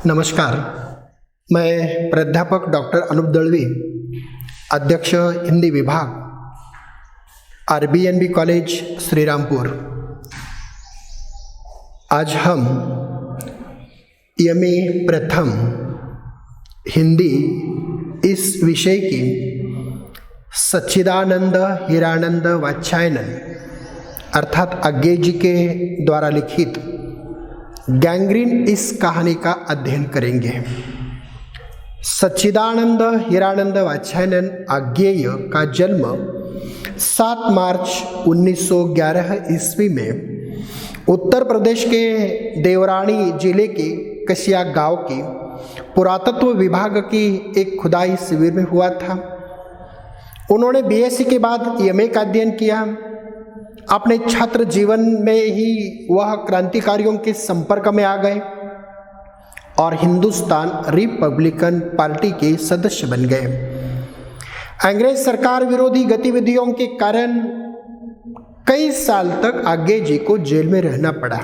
नमस्कार, मैं प्राध्यापक डॉक्टर अनूप दळवी, अध्यक्ष हिंदी विभाग, RBNB कॉलेज श्रीरामपुर। आज हम MA प्रथम हिंदी इस विषय की सच्चिदानंद हीरानंद वात्स्यायन अर्थात आज्ञे जी के द्वारा लिखित गैंग्रीन इस कहानी का अध्ययन करेंगे। सच्चिदानंद हीरानंद वात्स्यायन आज्ञेय का जन्म 7 मार्च 1911 ईस्वी में उत्तर प्रदेश के देवरानी जिले के कसिया गांव की पुरातत्व विभाग की एक खुदाई शिविर में हुआ था। उन्होंने BSc के बाद MA का अध्ययन किया। अपने छात्र जीवन में ही वह क्रांतिकारियों के संपर्क में आ गए और हिंदुस्तान रिपब्लिकन पार्टी के सदस्य बन गए। अंग्रेज सरकार विरोधी गतिविधियों के कारण कई साल तक आज्ञे जी को जेल में रहना पड़ा।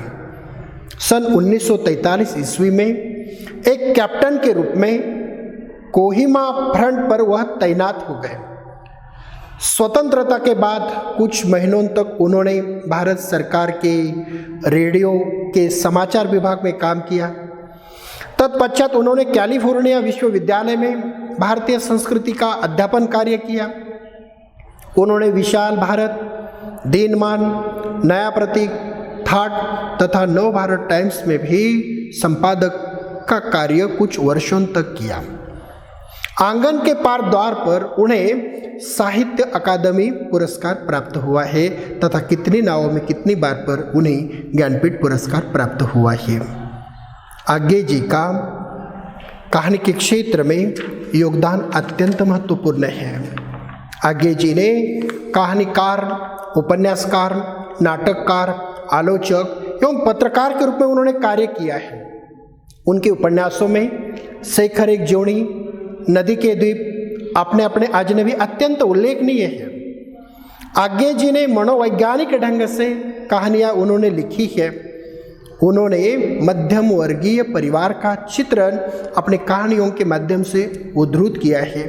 सन 1943 ईस्वी में एक कैप्टन के रूप में कोहिमा फ्रंट पर वह तैनात हो गए। स्वतंत्रता के बाद कुछ महीनों तक उन्होंने भारत सरकार के रेडियो के समाचार विभाग में काम किया। तत्पश्चात उन्होंने कैलिफोर्निया विश्वविद्यालय में भारतीय संस्कृति का अध्यापन कार्य किया। उन्होंने विशाल भारत, दिनमान, नया प्रतीक, थाट तथा नव भारत टाइम्स में भी संपादक का कार्य कुछ वर्षों तक किया। आंगन के पार द्वार पर उन्हें साहित्य अकादमी पुरस्कार प्राप्त हुआ है तथा कितनी नावों में कितनी बार पर उन्हें ज्ञानपीठ पुरस्कार प्राप्त हुआ है। आज्ञे जी का कहानी के क्षेत्र में योगदान अत्यंत महत्वपूर्ण है। आज्ञे जी ने कहानीकार, उपन्यासकार, नाटककार, आलोचक एवं पत्रकार के रूप में उन्होंने कार्य किया है। उनके उपन्यासों में शेखर एक जोड़ी, नदी के द्वीप, अपने अपने अजनबी अत्यंत उल्लेखनीय है। आज्ञे जी ने मनोवैज्ञानिक ढंग से कहानियाँ उन्होंने लिखी है। उन्होंने मध्यम वर्गीय परिवार का चित्रण अपने कहानियों के माध्यम से उद्धृत किया है।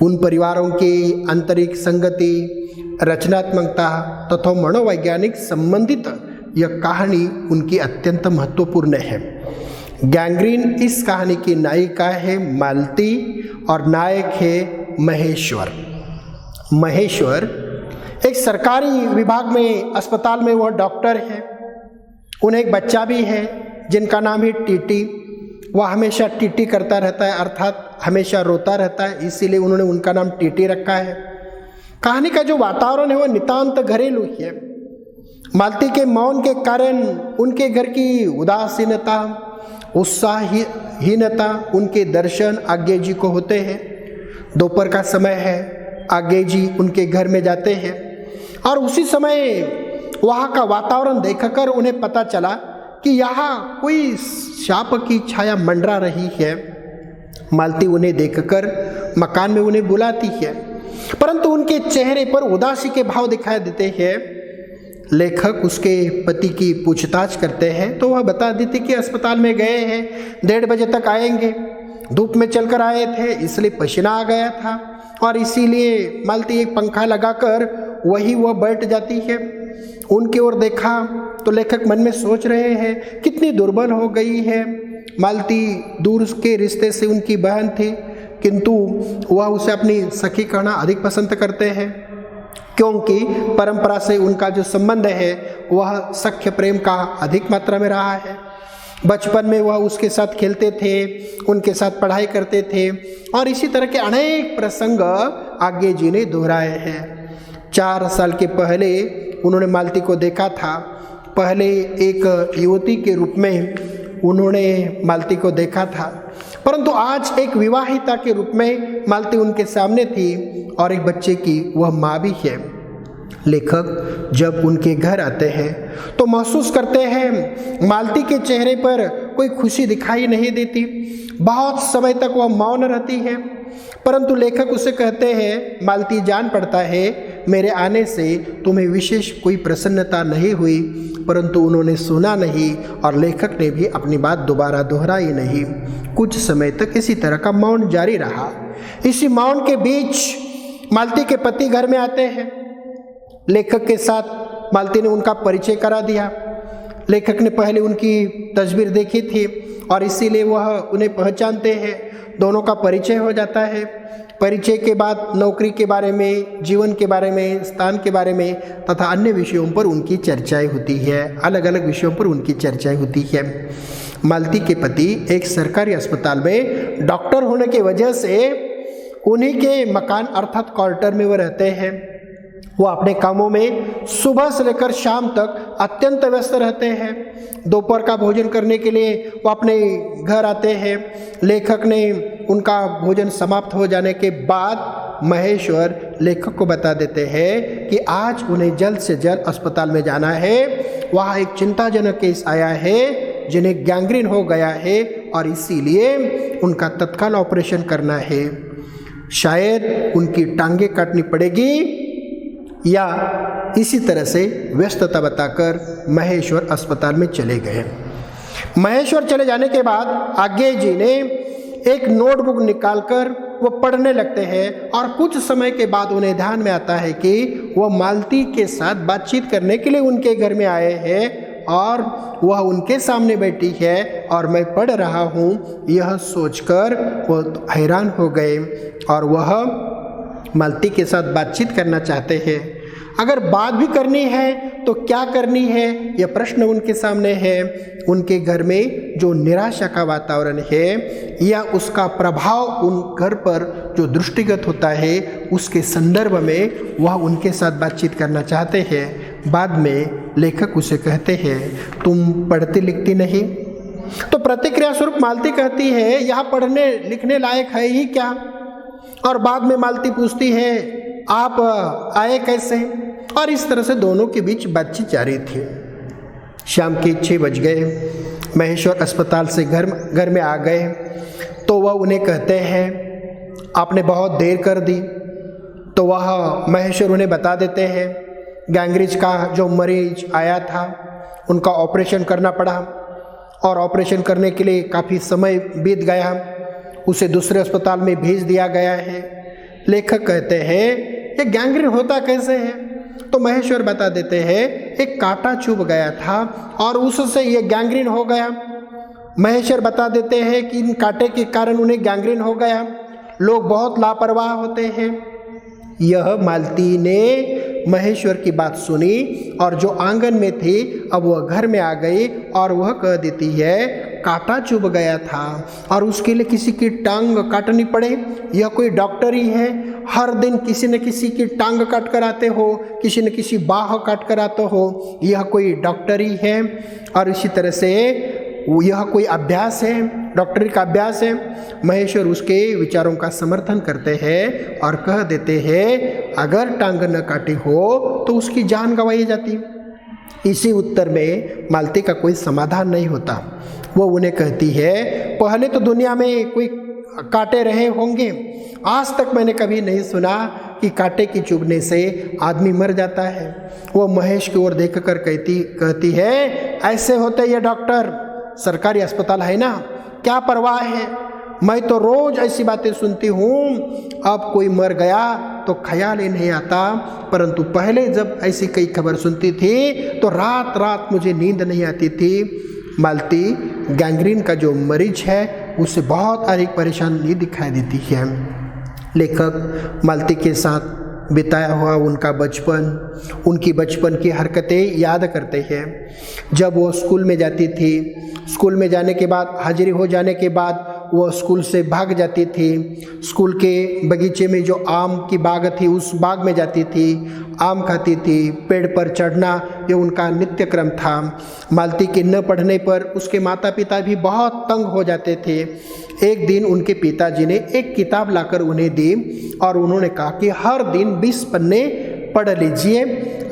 उन परिवारों की आंतरिक संगति, रचनात्मकता तथा मनोवैज्ञानिक संबंधित यह कहानी उनकी अत्यंत महत्वपूर्ण है। गैंग्रीन इस कहानी की नायिका है मालती और नायक है महेश्वर। महेश्वर एक सरकारी विभाग में अस्पताल में वह डॉक्टर है। उन्हें एक बच्चा भी है जिनका नाम है टीटी। वह हमेशा टीटी करता रहता है, अर्थात हमेशा रोता रहता है, इसीलिए उन्होंने उनका नाम टीटी रखा है। कहानी का जो वातावरण है वह नितांत घरेलू है। मालती के मौन के कारण उनके घर की उदासीनता, उत्साहहीनता उनके दर्शन आज्ञे जी को होते हैं। दोपहर का समय है, आज्ञे जी उनके घर में जाते हैं और उसी समय वहाँ का वातावरण देखकर उन्हें पता चला कि यहाँ कोई सांप की छाया मंडरा रही है। मालती उन्हें देखकर मकान में उन्हें बुलाती है, परंतु उनके चेहरे पर उदासी के भाव दिखाई देते हैं। लेखक उसके पति की पूछताछ करते हैं तो वह बता देती कि अस्पताल में गए हैं, 1:30 बजे तक आएंगे। धूप में चलकर आए थे इसलिए पसीना आ गया था और इसीलिए मालती एक पंखा लगाकर वही वह बैठ जाती है। उनकी ओर देखा तो लेखक मन में सोच रहे हैं कितनी दुर्बल हो गई है। मालती दूर के रिश्ते से उनकी बहन थी, किंतु वह उसे अपनी सखी कहना अधिक पसंद करते हैं, क्योंकि परंपरा से उनका जो संबंध है वह सख्य प्रेम का अधिक मात्रा में रहा है। बचपन में वह उसके साथ खेलते थे, उनके साथ पढ़ाई करते थे और इसी तरह के अनेक प्रसंग आज्ञे जी ने दोहराए हैं। 4 साल के पहले उन्होंने मालती को देखा था। पहले एक युवती के रूप में उन्होंने मालती को देखा था, परंतु आज एक विवाहिता के रूप में मालती उनके सामने थी और एक बच्चे की वह माँ भी है। लेखक जब उनके घर आते हैं तो महसूस करते हैं मालती के चेहरे पर कोई खुशी दिखाई नहीं देती। बहुत समय तक वह मौन रहती है, परंतु लेखक उसे कहते हैं, मालती जान पड़ता है मेरे आने से तुम्हें विशेष कोई प्रसन्नता नहीं हुई, परंतु उन्होंने सुना नहीं और लेखक ने भी अपनी बात दोबारा दोहराई नहीं। कुछ समय तक इसी तरह का मौन जारी रहा। इसी मौन के बीच मालती के पति घर में आते हैं। लेखक के साथ मालती ने उनका परिचय करा दिया। लेखक ने पहले उनकी तस्वीर देखी थी और इसीलिए वह उन्हें पहचानते हैं। दोनों का परिचय हो जाता है। परिचय के बाद नौकरी के बारे में, जीवन के बारे में, स्थान के बारे में तथा अन्य विषयों पर उनकी चर्चाएं होती है। अलग अलग विषयों पर उनकी चर्चाएं होती है। मालती के पति एक सरकारी अस्पताल में डॉक्टर होने की वजह से उन्हीं के मकान अर्थात क्वार्टर में वो रहते हैं। वो अपने कामों में सुबह से लेकर शाम तक अत्यंत व्यस्त रहते हैं। दोपहर का भोजन करने के लिए वो अपने घर आते हैं। लेखक ने उनका भोजन समाप्त हो जाने के बाद महेश्वर लेखक को बता देते हैं कि आज उन्हें जल्द से जल्द अस्पताल में जाना है। वहाँ एक चिंताजनक केस आया है जिन्हें गैंग्रीन हो गया है और इसीलिए उनका तत्काल ऑपरेशन करना है। शायद उनकी टांगें काटनी पड़ेगी या इसी तरह से व्यस्तता बताकर महेश्वर अस्पताल में चले गए। महेश्वर चले जाने के बाद आज्ञे जी ने एक नोटबुक निकालकर वो पढ़ने लगते हैं और कुछ समय के बाद उन्हें ध्यान में आता है कि वो मालती के साथ बातचीत करने के लिए उनके घर में आए हैं और वह उनके सामने बैठी है और मैं पढ़ रहा हूँ। यह सोचकर वो हैरान हो गए और वह मालती के साथ बातचीत करना चाहते हैं। अगर बात भी करनी है तो क्या करनी है, यह प्रश्न उनके सामने है। उनके घर में जो निराशा का वातावरण है या उसका प्रभाव उन घर पर जो दृष्टिगत होता है उसके संदर्भ में वह उनके साथ बातचीत करना चाहते हैं। बाद में लेखक उसे कहते हैं, तुम पढ़ती लिखती नहीं? तो प्रतिक्रिया स्वरूप मालती कहती है, यहाँ पढ़ने लिखने लायक है ही क्या? और बाद में मालती पूछती है, आप आए कैसे? और इस तरह से दोनों के बीच बातचीत जारी थी। शाम के 6 बज गए। महेश्वर अस्पताल से घर में आ गए तो वह उन्हें कहते हैं, आपने बहुत देर कर दी। तो वह महेश्वर उन्हें बता देते हैं, गैंग्रीन का जो मरीज आया था उनका ऑपरेशन करना पड़ा और ऑपरेशन करने के लिए काफ़ी समय बीत गया। उसे दूसरे अस्पताल में भेज दिया गया है। लेखक कहते हैं, ये गैंग्रीन होता कैसे है? तो महेश्वर बता देते हैं, एक कांटा चुभ गया था और उससे ये गैंग्रीन हो गया। महेश्वर बता देते हैं कि इन कांटे के कारण उन्हें गैंग्रीन हो गया। लोग बहुत लापरवाह होते हैं। यह मालती ने महेश्वर की बात सुनी और जो आंगन में थी अब वह घर में आ गई और वह कह देती है, कांटा चुभ गया था और उसके लिए किसी की टांग काटनी पड़े? यह कोई डॉक्टर ही है? हर दिन किसी न किसी की टांग काट कर आते हो, किसी न किसी बाह काट कर आते हो। यह कोई डॉक्टर ही है? और इसी तरह से यह कोई अभ्यास है, डॉक्टरी का अभ्यास है? महेश्वर उसके विचारों का समर्थन करते हैं और कह देते हैं, अगर टांग न काटी हो तो उसकी जान गंवाई जाती। इसी उत्तर में मालती का कोई समाधान नहीं होता। वो उन्हें कहती है, पहले तो दुनिया में कोई कांटे रहे होंगे, आज तक मैंने कभी नहीं सुना कि कांटे की चुभने से आदमी मर जाता है। वो महेश की ओर देखकर कहती है, ऐसे होते ये डॉक्टर, सरकारी अस्पताल है ना, क्या परवाह है? मैं तो रोज ऐसी बातें सुनती हूँ, अब कोई मर गया तो ख्याल ही नहीं आता, परंतु पहले जब ऐसी कई खबर सुनती थी तो रात रात मुझे नींद नहीं आती थी। मालती गैंग्रीन का जो मरीज है उसे बहुत अधिक परेशानी दिखाई देती है। लेखक मालती के साथ बिताया हुआ उनका बचपन, उनकी बचपन की हरकतें याद करते हैं। जब वो स्कूल में जाती थी, स्कूल में जाने के बाद हाजिरी हो जाने के बाद वो स्कूल से भाग जाती थी। स्कूल के बगीचे में जो आम की बाग थी उस बाग में जाती थी, आम खाती थी। पेड़ पर चढ़ना ये उनका नित्य क्रम था। मालती के न पढ़ने पर उसके माता पिता भी बहुत तंग हो जाते थे। एक दिन उनके पिताजी ने एक किताब लाकर उन्हें दी और उन्होंने कहा कि हर दिन 20 पन्ने पढ़ लीजिए,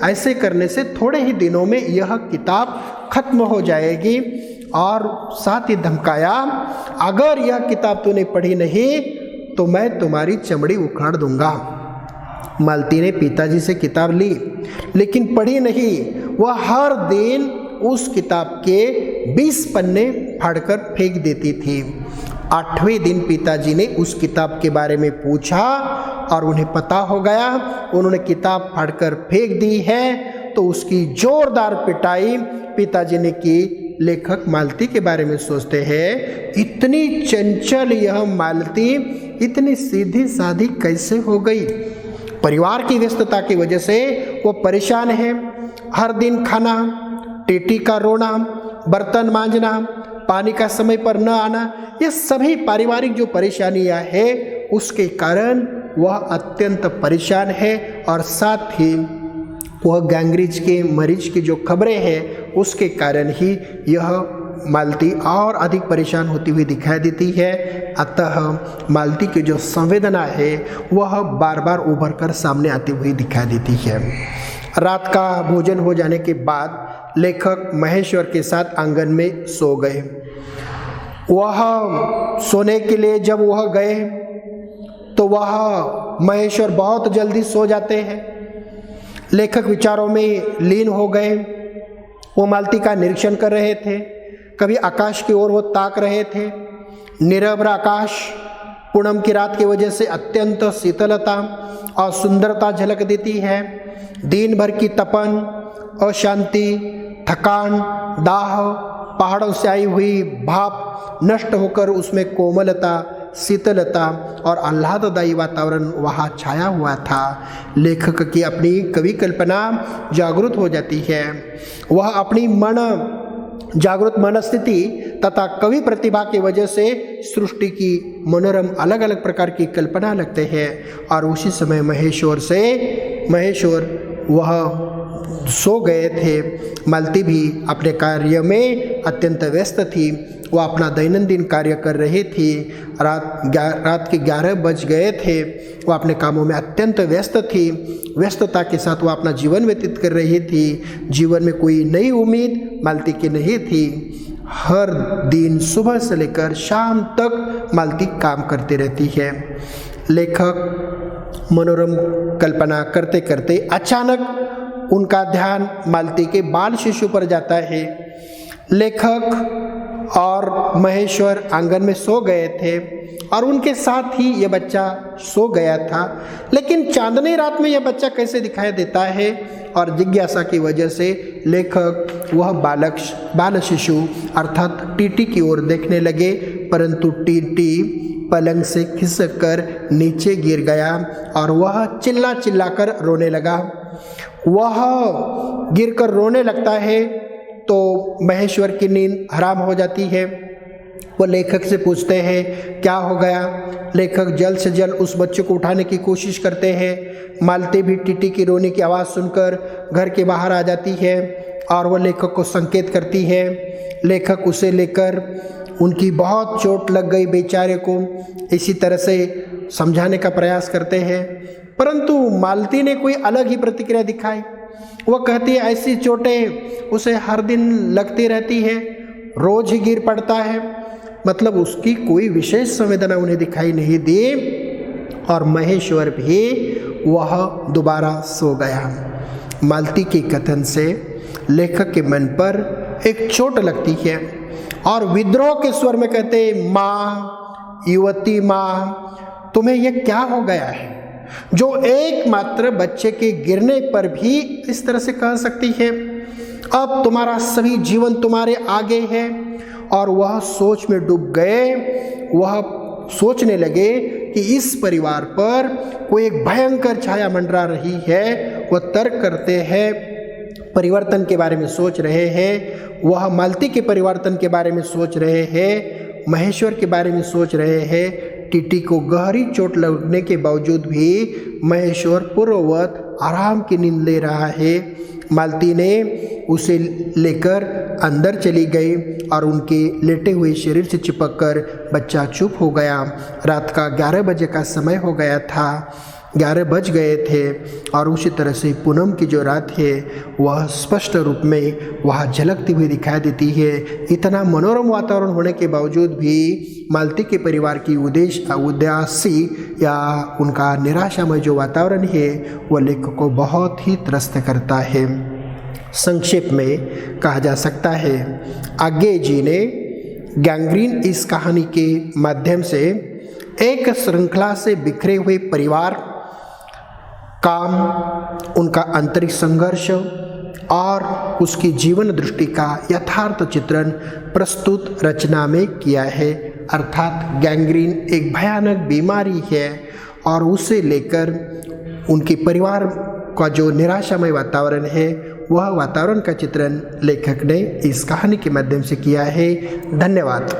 ऐसे करने से थोड़े ही दिनों में यह किताब खत्म हो जाएगी। और साथ ही धमकाया, अगर यह किताब तूने पढ़ी नहीं तो मैं तुम्हारी चमड़ी उखाड़ दूंगा। मालती ने पिताजी से किताब ली, लेकिन पढ़ी नहीं। वह हर दिन उस किताब के 20 पन्ने फाड़कर फेंक देती थी। 8वें दिन पिताजी ने उस किताब के बारे में पूछा और उन्हें पता हो गया। उन्होंने किताब फाड़कर फेंक दी है तो उसकी जोरदार पिटाई पिताजी ने की। लेखक मालती के बारे में सोचते हैं, इतनी चंचल यह मालती इतनी सीधी साधी कैसे हो गई। परिवार की व्यस्तता की वजह से वो परेशान है। हर दिन खाना, टीटी का रोना, बर्तन मांजना, पानी का समय पर न आना, ये सभी पारिवारिक जो परेशानियां हैं उसके कारण वह अत्यंत परेशान है। और साथ ही वह गैंग्रीज के मरीज की जो खबरें हैं उसके कारण ही यह मालती और अधिक परेशान होती हुई दिखाई देती है। अतः मालती की जो संवेदना है वह बार बार उभर कर सामने आती हुई दिखाई देती है। रात का भोजन हो जाने के बाद लेखक महेश्वर के साथ आंगन में सो गए। वह सोने के लिए जब वह गए तो वह महेश्वर बहुत जल्दी सो जाते हैं। लेखक विचारों में लीन हो गए। वो मालती का निरीक्षण कर रहे थे। कभी आकाश की ओर वो ताक रहे थे। निरभ्र आकाश, पूनम की रात की वजह से अत्यंत शीतलता और सुंदरता झलक देती है। दिन भर की तपन, अशांति, थकान, दाह, पहाड़ों से आई हुई भाप नष्ट होकर उसमें कोमलता, शीतलता और आह्लाददायी वातावरण वहाँ छाया हुआ था। लेखक की अपनी कवि कल्पना जागृत हो जाती है। वह अपनी जागृत मनस्थिति तथा कवि प्रतिभा की वजह से सृष्टि की मनोरम अलग अलग प्रकार की कल्पना लगते हैं। और उसी समय महेश्वर वह सो गए थे। मालती भी अपने कार्य में अत्यंत व्यस्त थी। वह अपना दैनंदिन कार्य कर रही थी। रात के 11 बज गए थे। वह अपने कामों में अत्यंत व्यस्त थी। व्यस्तता के साथ वह अपना जीवन व्यतीत कर रही थी। जीवन में कोई नई उम्मीद मालती की नहीं थी। हर दिन सुबह से लेकर शाम तक मालती काम करती रहती है। लेखक मनोरम कल्पना करते करते अचानक उनका ध्यान मालती के बाल शिशु पर जाता है। लेखक और महेश्वर आंगन में सो गए थे और उनके साथ ही यह बच्चा सो गया था। लेकिन चांदनी रात में यह बच्चा कैसे दिखाई देता है, और जिज्ञासा की वजह से लेखक वह बाल शिशु अर्थात टीटी की ओर देखने लगे। परंतु टीटी पलंग से खिसक कर नीचे गिर गया और वह चिल्ला कर रोने लगा। वह गिरकर रोने लगता है तो महेश्वर की नींद हराम हो जाती है। वो लेखक से पूछते हैं क्या हो गया। लेखक जल्द से जल्द उस बच्चे को उठाने की कोशिश करते हैं। मालती भी टीटी की रोने की आवाज़ सुनकर घर के बाहर आ जाती है और वह लेखक को संकेत करती है। लेखक उसे लेकर, उनकी बहुत चोट लग गई बेचारे को, इसी तरह से समझाने का प्रयास करते हैं। परंतु मालती ने कोई अलग ही प्रतिक्रिया दिखाई। वह कहती है ऐसी चोटें उसे हर दिन लगती रहती है, रोज ही गिर पड़ता है। मतलब उसकी कोई विशेष संवेदना उन्हें दिखाई नहीं दी और महेश्वर भी वह दोबारा सो गया। मालती के कथन से लेखक के मन पर एक चोट लगती है और विद्रोह के स्वर में कहते, माँ, युवती माँ, तुम्हें यह क्या हो गया है जो एकमात्र बच्चे के गिरने पर भी इस तरह से कह सकती है। अब तुम्हारा सभी जीवन तुम्हारे आगे है। और वह सोच में डूब गए। वह सोचने लगे कि इस परिवार पर कोई एक भयंकर छाया मंडरा रही है। वह तर्क करते हैं, परिवर्तन के बारे में सोच रहे हैं। वह मालती के परिवर्तन के बारे में सोच रहे हैं, महेश्वर के बारे में सोच रहे हैं। टीटी को गहरी चोट लगने के बावजूद भी महेश्वर पूर्ववत आराम की नींद ले रहा है। मालती ने उसे लेकर अंदर चली गई और उनके लेटे हुए शरीर से चिपककर बच्चा चुप हो गया। रात का 11 बजे का समय हो गया था। 11 बज गए थे और उसी तरह से पूनम की जो रात है वह स्पष्ट रूप में वह झलकती हुई दिखाई देती है। इतना मनोरम वातावरण होने के बावजूद भी मालती के परिवार की उदासी या उनका निराशामय जो वातावरण है वह लेखक को बहुत ही त्रस्त करता है। संक्षेप में कहा जा सकता है, आज्ञेय जी ने गैंग्रीन इस कहानी के माध्यम से एक श्रृंखला से बिखरे हुए परिवार, काम, उनका आंतरिक संघर्ष और उसकी जीवन दृष्टि का यथार्थ चित्रण प्रस्तुत रचना में किया है। अर्थात गैंग्रीन एक भयानक बीमारी है और उसे लेकर उनके परिवार का जो निराशामय वातावरण है वह वातावरण का चित्रण लेखक ने इस कहानी के माध्यम से किया है। धन्यवाद।